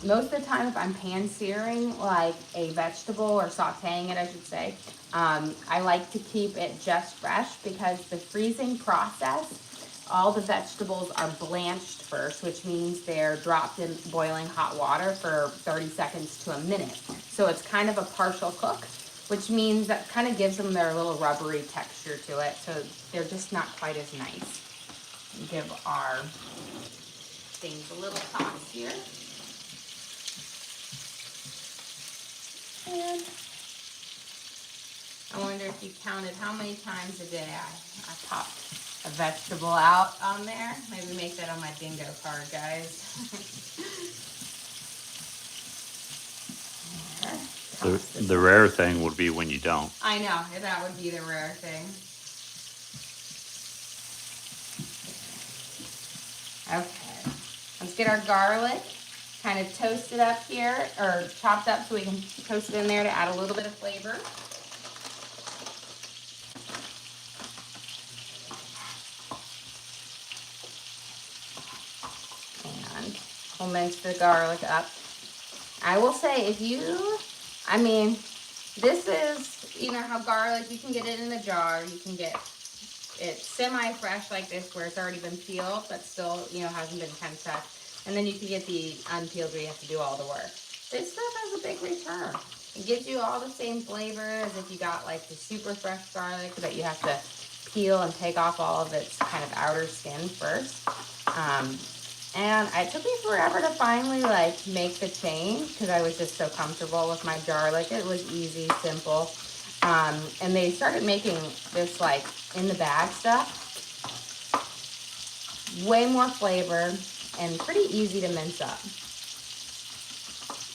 most of the time if I'm pan searing like a vegetable, or sauteing it I should say, I like to keep it just fresh, because the freezing process all the vegetables are blanched first, which means they're dropped in boiling hot water for 30 seconds to a minute. So it's kind of a partial cook, which means that kind of gives them their little rubbery texture to it. So they're just not quite as nice. Give our things a little toss here. And I wonder if you counted how many times a day I popped a vegetable out on there. Maybe make that on my bingo card, guys. The rare thing would be when you don't. I know, that would be the rare thing. Okay, let's get our garlic kind of toasted up here, or chopped up so we can toast it in there to add a little bit of flavor. And we'll mince the garlic up. I will say, this is, you know how garlic, you can get it in a jar, you can get it semi-fresh like this where it's already been peeled, but still, hasn't been tempted. And then you can get the unpeeled where you have to do all the work. This stuff has a big return. It gives you all the same flavor as if you got like the super fresh garlic that you have to peel and take off all of its kind of outer skin first. And it took me forever to finally make the change because I was just so comfortable with my garlic. It was easy, simple. And they started making this in the bag stuff. Way more flavor and pretty easy to mince up.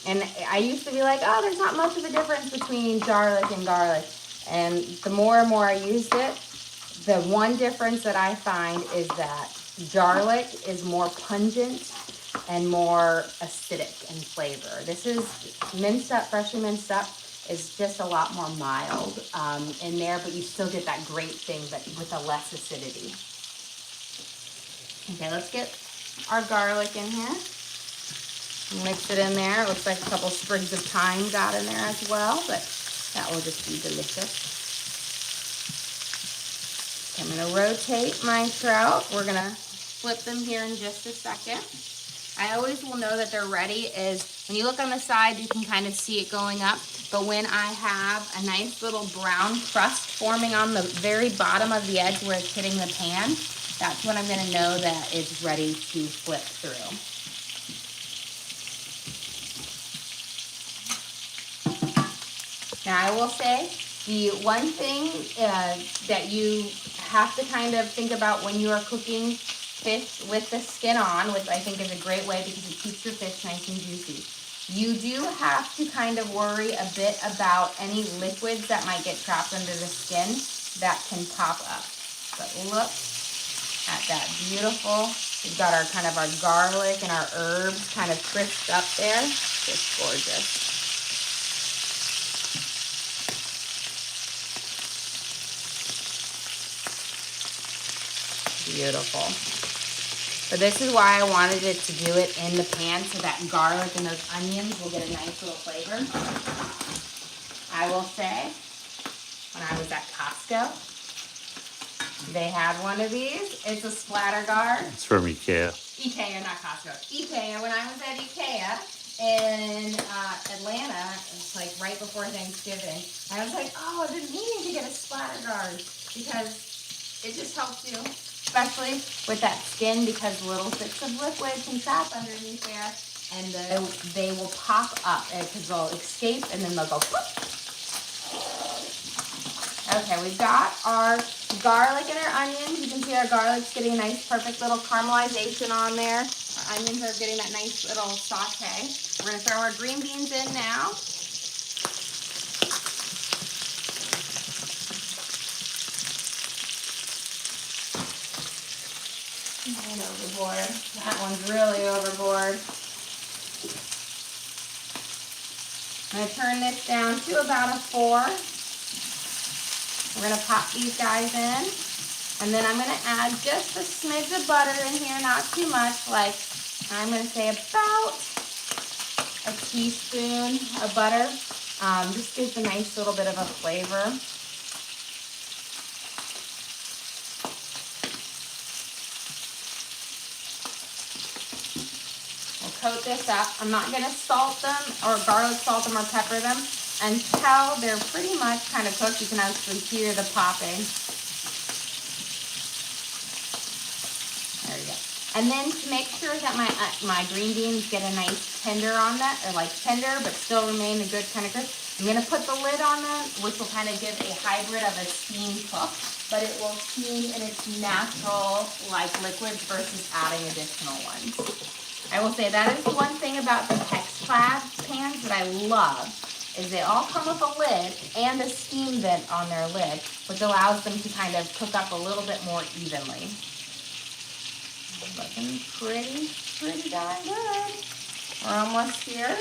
And I used to be like, oh, there's not much of a difference between garlic and garlic. And the more and more I used it, the one difference that I find is that garlic is more pungent and more acidic in flavor. This is minced up, freshly minced up, is just a lot more mild in there, but you still get that great thing, but with a less acidity. Okay, let's get our garlic in here. Mix it in there. It looks like a couple sprigs of thyme got in there as well, but that will just be delicious. I'm going to rotate my trout. We're going to flip them here in just a second. I always will know that they're ready is when you look on the side, you can kind of see it going up. But when I have a nice little brown crust forming on the very bottom of the edge where it's hitting the pan, that's when I'm going to know that it's ready to flip through. Now I will say the one thing that you have to kind of think about when you are cooking fish with the skin on, which I think is a great way because it keeps your fish nice and juicy. You do have to kind of worry a bit about any liquids that might get trapped under the skin that can pop up. But look at that beautiful, we've got our kind of our garlic and our herbs kind of crisped up there. Just gorgeous. Beautiful. But this is why I wanted it to do it in the pan so that garlic and those onions will get a nice little flavor. I will say, when I was at Costco, they had one of these. It's a splatter guard. It's from IKEA. IKEA, not Costco. IKEA. When I was at IKEA in Atlanta, it's like right before Thanksgiving, I was like, oh, I've been meaning to get a splatter guard because it just helps you. Especially with that skin, because little bits of liquid can trap underneath there, and they will pop up because they'll escape and then they'll go whoop. Okay, we've got our garlic and our onions. You can see our garlic's getting a nice perfect little caramelization on there. Our onions are getting that nice little saute. We're going to throw our green beans in now. And overboard. That one's really overboard. I'm going to turn this down to about a 4. We're going to pop these guys in. And then I'm going to add just a smidge of butter in here, not too much, like I'm going to say about a teaspoon of butter. Just gives a nice little bit of a flavor. coat this up. I'm not gonna salt them or garlic salt them or pepper them until they're pretty much kind of cooked. You can actually hear the popping. There you go. And then to make sure that my green beans get a nice tender on that, or like tender, but still remain a good kind of crisp, I'm gonna put the lid on them, which will kind of give a hybrid of a steam cook, but it will steam in its natural like liquids versus adding additional ones. I will say that is one thing about the Hexclad pans that I love, is they all come with a lid and a steam vent on their lid, which allows them to kind of cook up a little bit more evenly. Looking pretty darn good. We're almost here.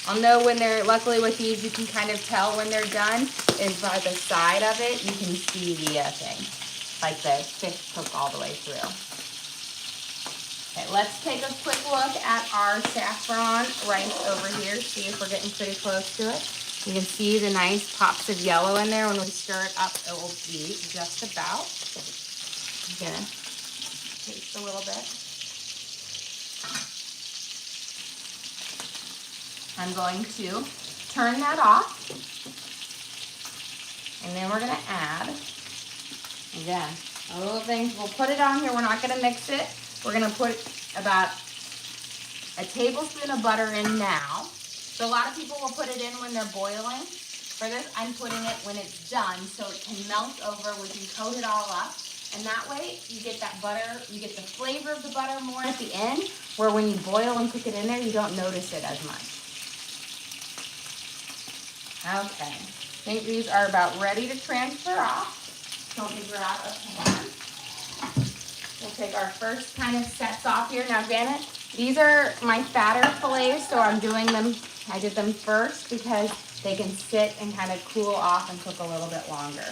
I'll know when they're, luckily with these, you can kind of tell when they're done, is by the side of it, you can see the thing, like the fish cook all the way through. Okay, let's take a quick look at our saffron rice over here, see if we're getting pretty close to it. You can see the nice pops of yellow in there. When we stir it up, it will be just about. I'm gonna taste a little bit. I'm going to turn that off. And then we're gonna add, again, a little thing. We'll put it on here. We're not gonna mix it. We're gonna put about a tablespoon of butter in now. So a lot of people will put it in when they're boiling. For this, I'm putting it when it's done so it can melt over. We can coat it all up. And that way, you get that butter, you get the flavor of the butter more at the end, where when you boil and cook it in there, you don't notice it as much. Okay, I think these are about ready to transfer off. So let me grab a pan. We'll take our first kind of sets off here. Now, Janet, these are my fatter fillets, so I did them first because they can sit and kind of cool off and cook a little bit longer.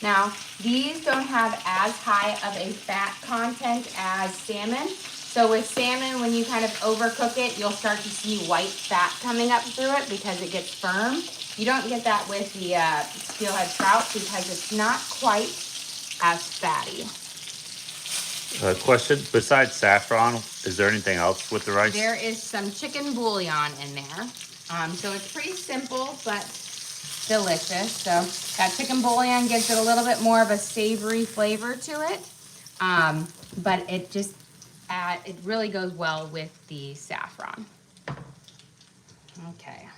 Now, these don't have as high of a fat content as salmon. So with salmon, when you kind of overcook it, you'll start to see white fat coming up through it because it gets firm. You don't get that with the Steelhead Trout because it's not quite as fatty. Question, besides saffron, is there anything else with the rice? There is some chicken bouillon in there. So it's pretty simple, but delicious. So that chicken bouillon gives it a little bit more of a savory flavor to it. But it just, it really goes well with the saffron. Okay,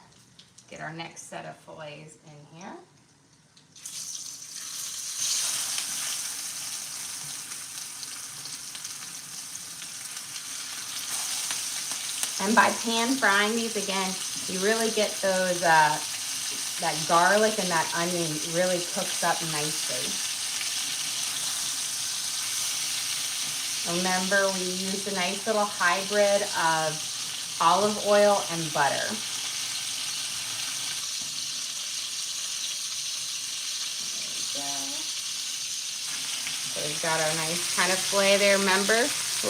get our next set of fillets in here. And by pan frying these, again, you really get those, that garlic and that onion really cooks up nicely. Remember, we used a nice little hybrid of olive oil and butter. There we go. So we've got our nice kind of fillet there. Remember,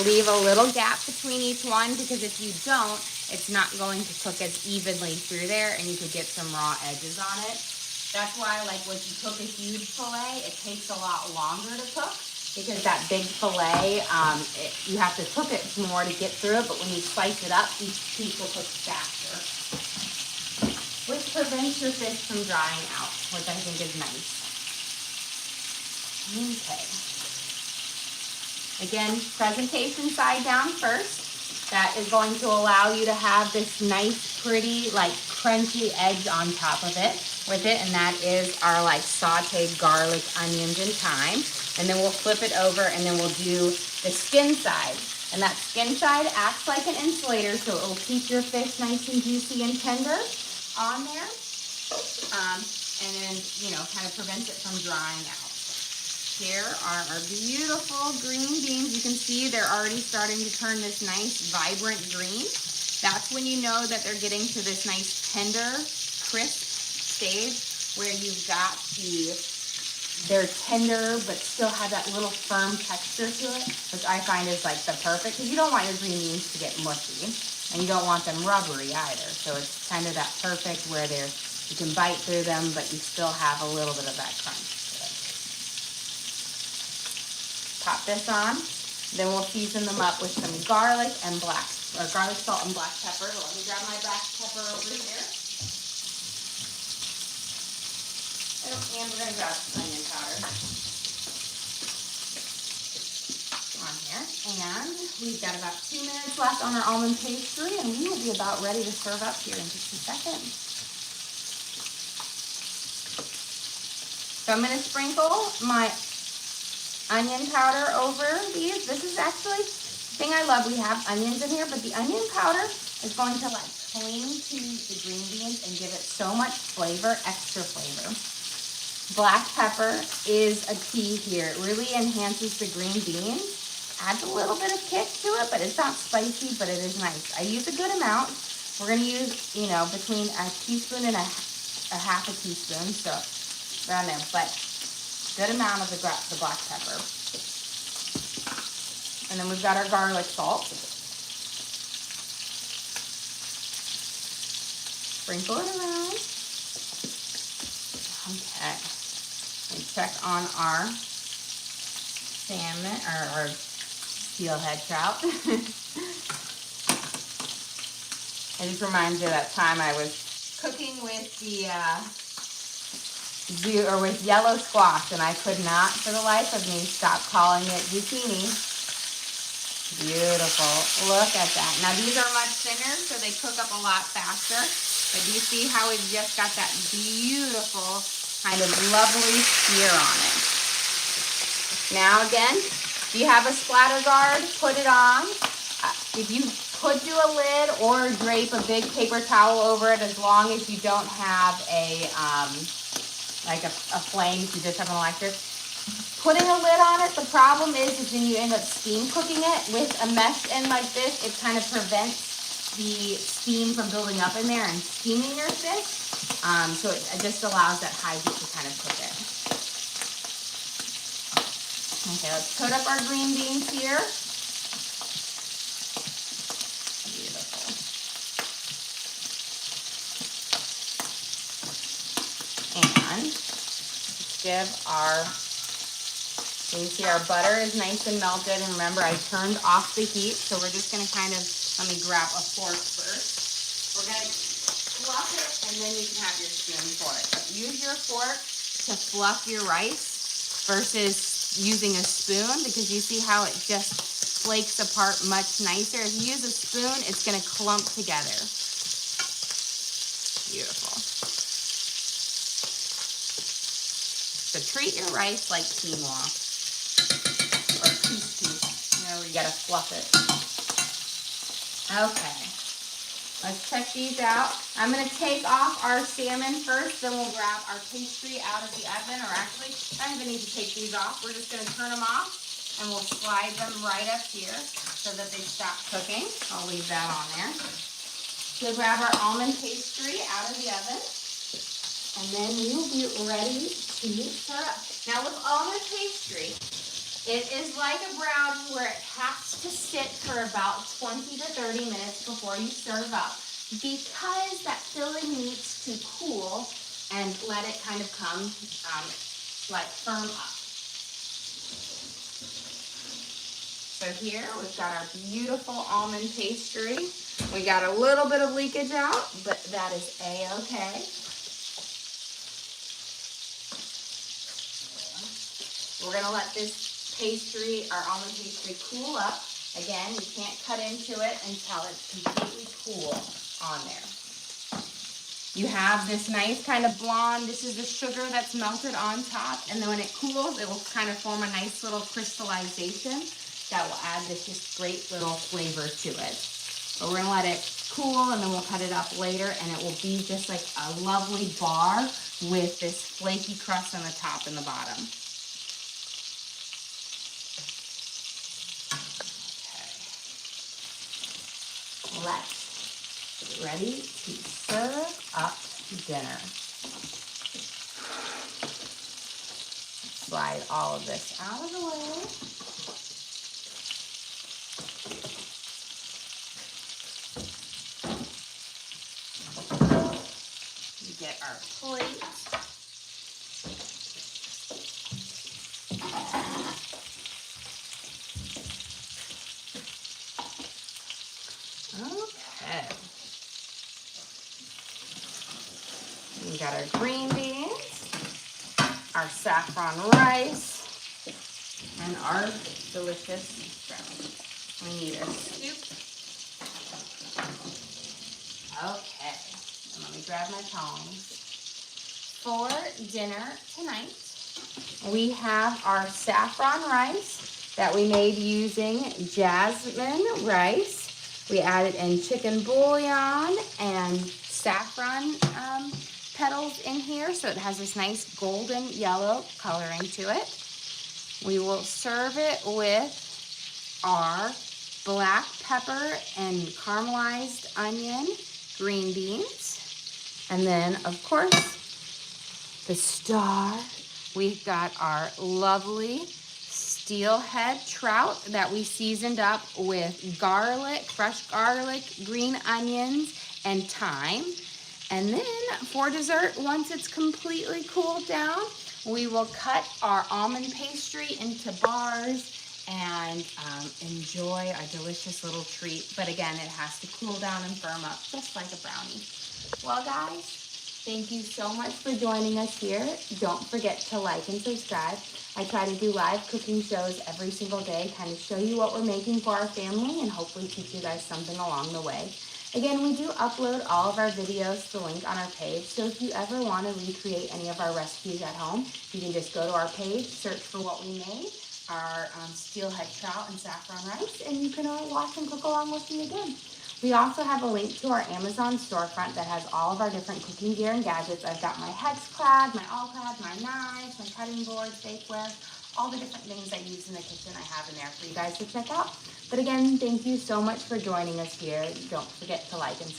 leave a little gap between each one because if you don't, it's not going to cook as evenly through there and you could get some raw edges on it. That's why, like, when you cook a huge fillet, it takes a lot longer to cook because that big fillet, you have to cook it more to get through it, but when you slice it up, each piece will cook faster, which prevents your fish from drying out, which I think is nice. Okay. Again, presentation side down first. That is going to allow you to have this nice, pretty, like crunchy edge on top of it with it. And that is our like sauteed garlic, onions, and thyme. And then we'll flip it over and then we'll do the skin side. And that skin side acts like an insulator, so it will keep your fish nice and juicy and tender on there. And then, you know, kind of prevents it from drying out. Here are our beautiful green beans. You can see they're already starting to turn this nice, vibrant green. That's when you know that they're getting to this nice, tender, crisp stage where you've got they're tender, but still have that little firm texture to it, which I find is like the perfect, because you don't want your green beans to get mushy, and you don't want them rubbery either. So it's kind of that perfect where you can bite through them, but you still have a little bit of that crunch. Pop this on. Then we'll season them up with some garlic and garlic, salt, and black pepper. Let me grab my black pepper over here. And we're gonna grab some onion powder on here. And we've got about 2 minutes left on our almond pastry, and we will be about ready to serve up here in just a second. So I'm gonna sprinkle my onion powder over these. This is actually the thing I love. We have onions in here, but the onion powder is going to like cling to the green beans and give it so much flavor, extra flavor. Black pepper is a key here. It really enhances the green beans. Adds a little bit of kick to it, but it's not spicy, but it is nice. I use a good amount. We're gonna use, between a teaspoon and a half a teaspoon, so around there, but good amount of the black pepper. And then we've got our garlic salt. Sprinkle it around. Okay. And check on our salmon, or our steelhead trout. It just reminds me of that time I was cooking with the with yellow squash, and I could not for the life of me stop calling it zucchini. Beautiful. Look at that. Now these are much thinner, so they cook up a lot faster. But do you see how we've just got that beautiful kind of lovely sear on it? Now again, if you have a splatter guard, put it on. If you could do a lid or drape a big paper towel over it, as long as you don't have a flame, if you just have an electric. Putting a lid on it, the problem is when you end up steam cooking it with a mesh in like this, it kind of prevents the steam from building up in there and steaming your fish. So it just allows that high heat to kind of cook it. Okay, let's coat up our green beans here. Beautiful. And let's give you see our butter is nice and melted. And remember, I turned off the heat, so we're just gonna let me grab a fork first. We're gonna fluff it, and then you can have your spoon for it. But use your fork to fluff your rice versus using a spoon, because you see how it just flakes apart much nicer. If you use a spoon, it's gonna clump together. Beautiful. So treat your rice like quinoa. Or piece. You gotta fluff it. Okay. Let's check these out. I'm gonna take off our salmon first, then we'll grab our pastry out of the oven, or actually, I don't even need to take these off. We're just gonna turn them off, and we'll slide them right up here so that they stop cooking. I'll leave that on there. We'll grab our almond pastry out of the oven, and then we'll be ready to serve up. Now with almond pastry, it is like a brownie where it has to sit for about 20 to 30 minutes before you serve up, because that filling needs to cool and let it kind of come firm up. So here we've got our beautiful almond pastry. We got a little bit of leakage out, but that is a-okay. We're gonna let this our almond pastry cool up. Again, you can't cut into it until it's completely cool on there. You have this nice kind of blonde, this is the sugar that's melted on top, and then when it cools, it will kind of form a nice little crystallization that will add this just great little flavor to it. But we're gonna let it cool, and then we'll cut it up later, and it will be just like a lovely bar with this flaky crust on the top and the bottom. Let's get ready to serve up dinner. Slide all of this out of the way. We get our plate. We got our green beans, our saffron rice, and our delicious trout. We need a scoop. Okay, and let me grab my tongs. For dinner tonight, we have our saffron rice that we made using jasmine rice. We added in chicken bouillon and saffron petals in here, so it has this nice golden yellow coloring to it. We will serve it with our black pepper and caramelized onion, green beans, and then of course the star, we've got our lovely steelhead trout that we seasoned up with garlic, fresh garlic, green onions, and thyme. And then for dessert, once it's completely cooled down, we will cut our almond pastry into bars and enjoy a delicious little treat. But again, it has to cool down and firm up just like a brownie. Well, guys, thank you so much for joining us here. Don't forget to like and subscribe. I try to do live cooking shows every single day, kind of show you what we're making for our family and hopefully teach you guys something along the way. Again, we do upload all of our videos to the link on our page, so if you ever want to recreate any of our recipes at home, you can just go to our page, search for what we made, our steelhead trout and saffron rice, and you can watch and cook along with me again. We also have a link to our Amazon storefront that has all of our different cooking gear and gadgets. I've got my hex clad, my all clad, my knives, my cutting boards, bakeware, all the different things I use in the kitchen I have in there for you guys to check out. But again, thank you so much for joining us here. Don't forget to like and subscribe.